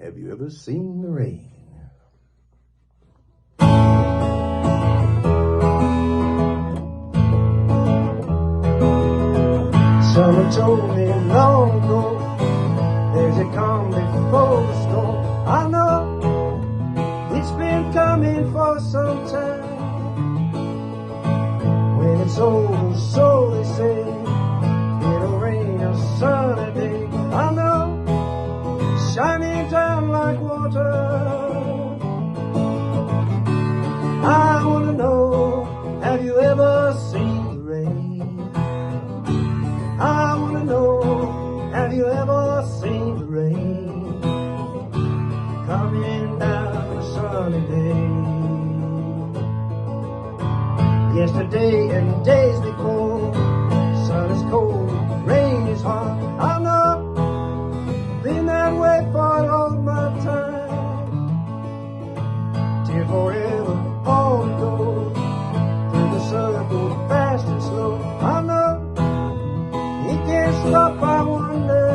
Have you ever seen the rain? Someone told me long ago, there's a calm before the storm. I know it's been coming for some time. When it's over, so they say, it'll rain a sunny day. I know, shining down like water. I wanna know, have you ever seen the rain? I wanna know, have you ever seen the rain coming down a sunny day? Yesterday and days before, sun is cold, rain is hot. I know, been that way for all my time. Till forever on it goes, through the circle, fast and slow. I know, it can't stop, I wonder.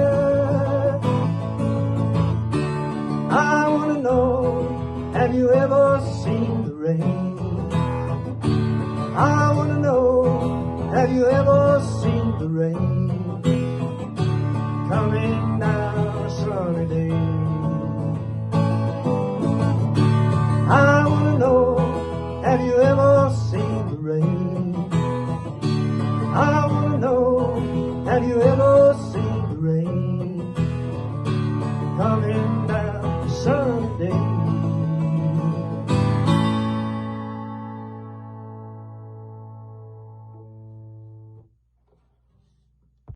I wanna know, have you ever seen the rain? I wanna know, have you ever seen the rain coming down a sunny day? I wanna know, have you ever seen the rain? I wanna know, have you ever seen the rain coming down a sunny day?